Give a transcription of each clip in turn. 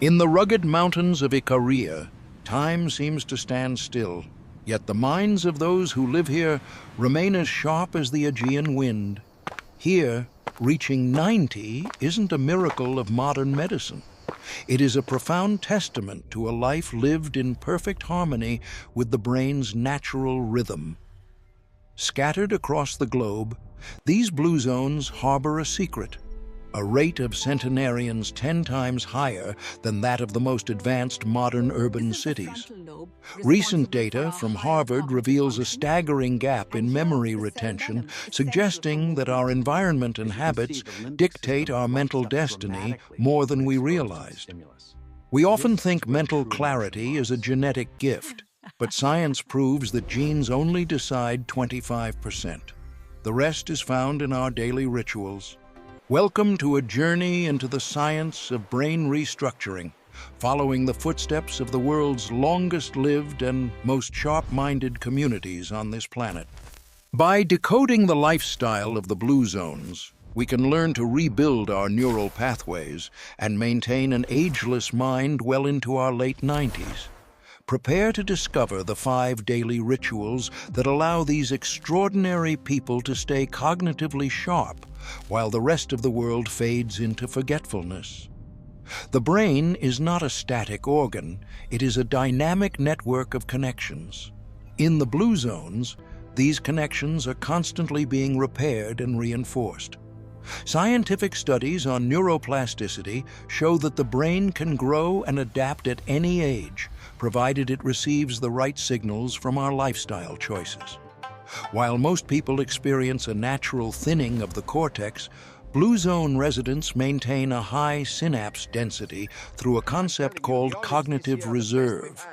In the rugged mountains of Ikaria, time seems to stand still, yet the minds of those who live here remain as sharp as the Aegean wind. Here, reaching 90 isn't a miracle of modern medicine. It is a profound testament to a life lived in perfect harmony with the brain's natural rhythm. Scattered across the globe, these blue zones harbor a secret, a rate of centenarians 10 times higher than that of the most advanced modern urban cities. Recent data from Harvard reveals a staggering gap in memory retention, suggesting that our environment and habits dictate our mental destiny more than we realized. We often think mental clarity is a genetic gift, but science proves that genes only decide 25%. The rest is found in our daily rituals. Welcome to a journey into the science of brain restructuring, following the footsteps of the world's longest-lived and most sharp-minded communities on this planet. By decoding the lifestyle of the blue zones, we can learn to rebuild our neural pathways and maintain an ageless mind well into our late 90s. Prepare to discover the 5 daily rituals that allow these extraordinary people to stay cognitively sharp while the rest of the world fades into forgetfulness. The brain is not a static organ, it is a dynamic network of connections. In the blue zones, these connections are constantly being repaired and reinforced. Scientific studies on neuroplasticity show that the brain can grow and adapt at any age, provided it receives the right signals from our lifestyle choices. While most people experience a natural thinning of the cortex, blue zone residents maintain a high synapse density through a concept called cognitive reserve.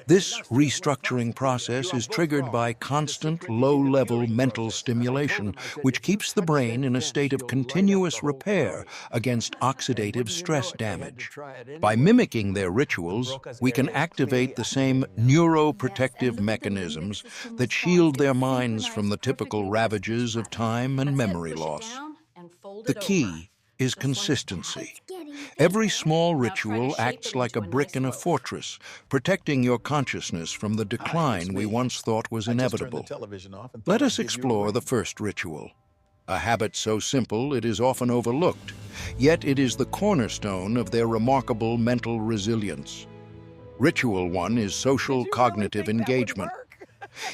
This restructuring process is triggered by constant, low-level mental stimulation, which keeps the brain in a state of continuous repair against oxidative stress damage. By mimicking their rituals, we can activate the same neuroprotective mechanisms that shield their minds from the typical ravages of time and memory loss. The key is consistency. Every small ritual acts like a brick in a fortress, protecting your consciousness from the decline we once thought was inevitable. Let us explore the first ritual. A habit so simple it is often overlooked, yet it is the cornerstone of their remarkable mental resilience. Ritual 1 is social cognitive engagement.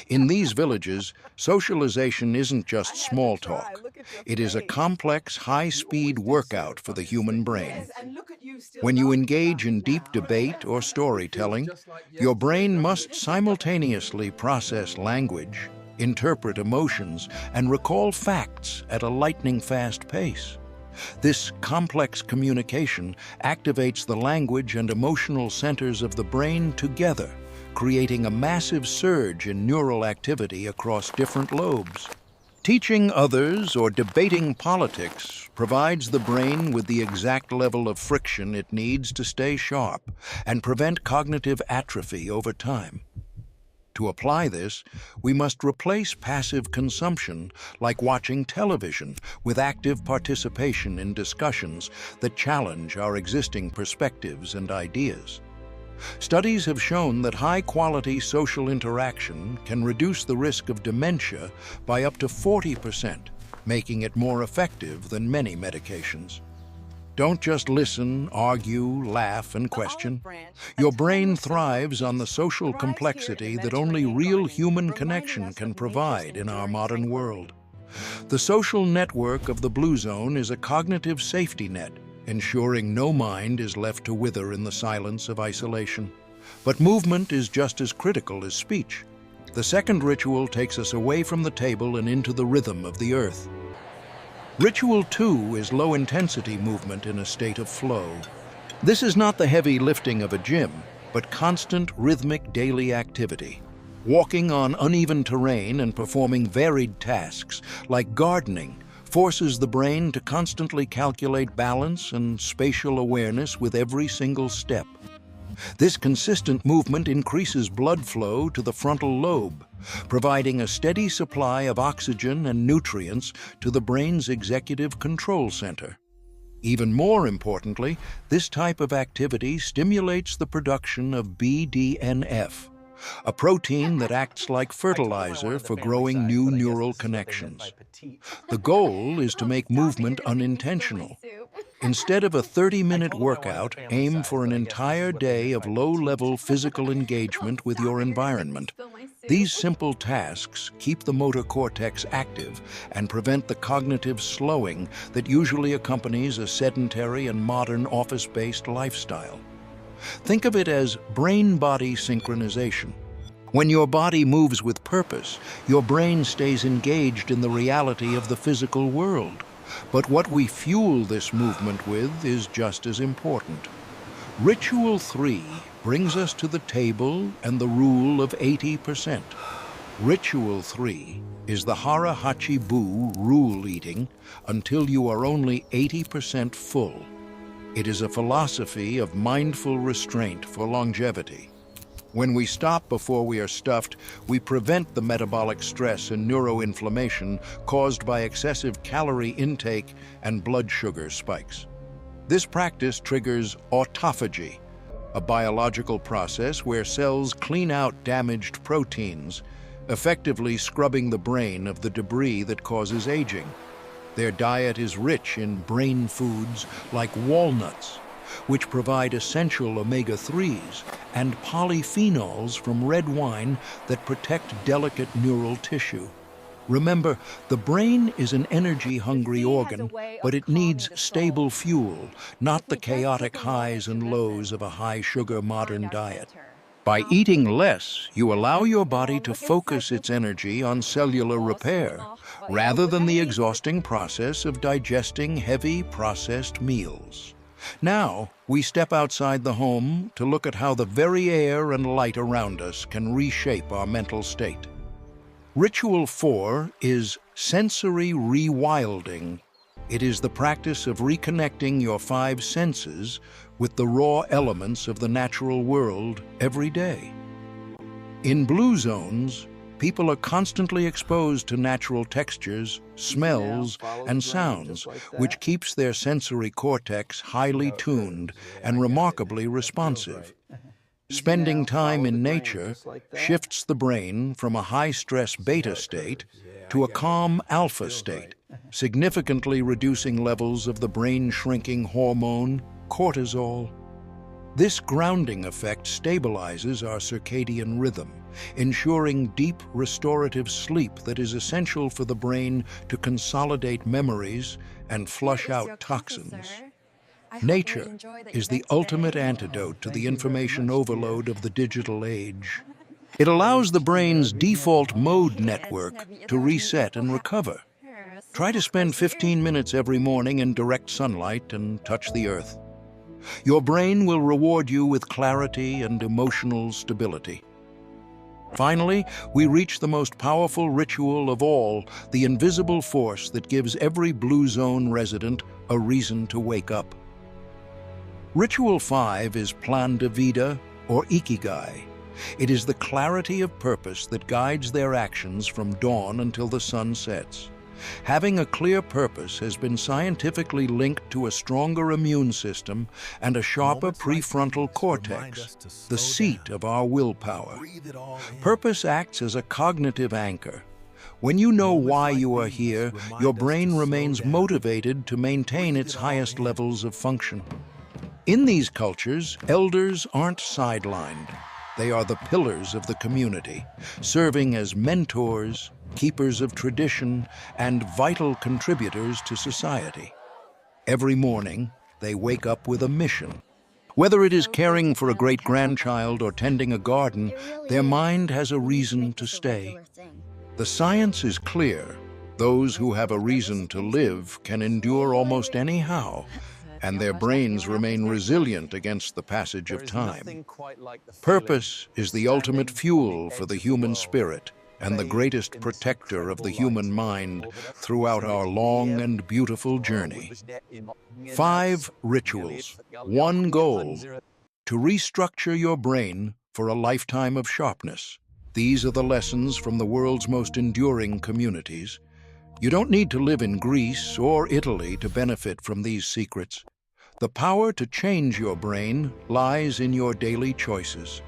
In these villages, socialization isn't just small talk. It is a complex, high-speed workout for the human brain. When you engage in deep debate or storytelling, your brain must simultaneously process language, interpret emotions, and recall facts at a lightning-fast pace. This complex communication activates the language and emotional centers of the brain together, creating a massive surge in neural activity across different lobes. Teaching others or debating politics provides the brain with the exact level of friction it needs to stay sharp and prevent cognitive atrophy over time. To apply this, we must replace passive consumption, like watching television, with active participation in discussions that challenge our existing perspectives and ideas. Studies have shown that high-quality social interaction can reduce the risk of dementia by up to 40%, making it more effective than many medications. Don't just listen, argue, laugh, and question. Your brain thrives on the social complexity that only real human connection can provide in our modern world. The social network of the blue zone is a cognitive safety net, ensuring no mind is left to wither in the silence of isolation. But movement is just as critical as speech. The second ritual takes us away from the table and into the rhythm of the earth. Ritual 2 is low-intensity movement in a state of flow. This is not the heavy lifting of a gym, but constant rhythmic daily activity. Walking on uneven terrain and performing varied tasks, like gardening, forces the brain to constantly calculate balance and spatial awareness with every single step. This consistent movement increases blood flow to the frontal lobe, providing a steady supply of oxygen and nutrients to the brain's executive control center. Even more importantly, this type of activity stimulates the production of BDNF, a protein that acts like I told him I fertilizer wanted the for family growing size, new but I guess neural this is what they meant by connections. petite. The goal is to Oh, make stop it. You're movement gonna make me spill my unintentional. soup. Instead of a I 30-minute told him I wanted the workout, family aim size, for an but I guess this is entire what they day meant of by petite. low-level physical Oh, engagement with your stop it. You're gonna make me environment. spill my These soup. simple tasks keep the motor cortex active and prevent the cognitive slowing that usually accompanies a sedentary and modern office-based lifestyle. Think of it as brain-body synchronization. When your body moves with purpose, your brain stays engaged in the reality of the physical world. But what we fuel this movement with is just as important. Ritual 3 brings us to the table and the rule of 80%. Ritual 3 is the Hara Hachi Bu rule eating until you are only 80% full. It is a philosophy of mindful restraint for longevity. When we stop before we are stuffed, we prevent the metabolic stress and neuroinflammation caused by excessive calorie intake and blood sugar spikes. This practice triggers autophagy, a biological process where cells clean out damaged proteins, effectively scrubbing the brain of the debris that causes aging. Their diet is rich in brain foods like walnuts, which provide essential omega-3s, and polyphenols from red wine that protect delicate neural tissue. Remember, the brain is an energy-hungry organ, but it needs stable fuel, not the chaotic highs and lows of a high-sugar modern diet. By eating less, you allow your body to focus its energy on cellular repair, rather than the exhausting process of digesting heavy, processed meals. Now, we step outside the home to look at how the very air and light around us can reshape our mental state. Ritual 4 is sensory rewilding. It is the practice of reconnecting your 5 senses with the raw elements of the natural world every day. In blue zones, people are constantly exposed to natural textures, smells, and sounds, which keeps their sensory cortex highly tuned and remarkably responsive. Spending time in nature shifts the brain from a high-stress beta state to a calm alpha state, significantly reducing levels of the brain-shrinking hormone, cortisol. This grounding effect stabilizes our circadian rhythm, ensuring deep restorative sleep that is essential for the brain to consolidate memories and flush out toxins. Nature is the ultimate antidote to the information overload of the digital age. It allows the brain's default mode network to reset and recover. Try to spend 15 minutes every morning in direct sunlight and touch the earth. Your brain will reward you with clarity and emotional stability. Finally, we reach the most powerful ritual of all, the invisible force that gives every Blue Zone resident a reason to wake up. Ritual 5 is Plan de Vida, or Ikigai. It is the clarity of purpose that guides their actions from dawn until the sun sets. Having a clear purpose has been scientifically linked to a stronger immune system and a sharper prefrontal cortex, the seat of our willpower. Purpose acts as a cognitive anchor. When you know why you are here, your brain remains motivated to maintain its highest levels of function. In these cultures, elders aren't sidelined. They are the pillars of the community, serving as mentors, keepers of tradition, and vital contributors to society. Every morning, they wake up with a mission. Whether it is caring for a great-grandchild or tending a garden, their mind has a reason to stay. The science is clear. Those who have a reason to live can endure almost anyhow, and their brains remain resilient against the passage of time. Purpose is the ultimate fuel for the human spirit and the greatest protector of the human mind throughout our long and beautiful journey. 5 rituals, 1 goal: to restructure your brain for a lifetime of sharpness. These are the lessons from the world's most enduring communities. You don't need to live in Greece or Italy to benefit from these secrets. The power to change your brain lies in your daily choices.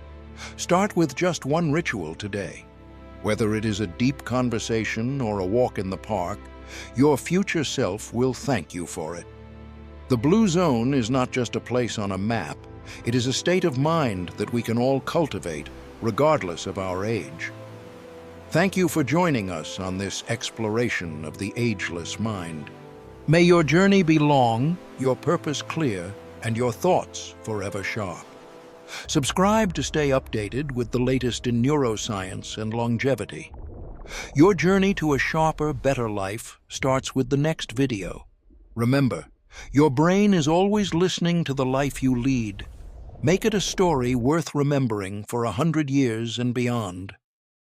Start with just one ritual today. Whether it is a deep conversation or a walk in the park, your future self will thank you for it. The blue zone is not just a place on a map. It is a state of mind that we can all cultivate, regardless of our age. Thank you for joining us on this exploration of the ageless mind. May your journey be long, your purpose clear, and your thoughts forever sharp. Subscribe to stay updated with the latest in neuroscience and longevity. Your journey to a sharper, better life starts with the next video. Remember, your brain is always listening to the life you lead. Make it a story worth remembering for 100 years and beyond.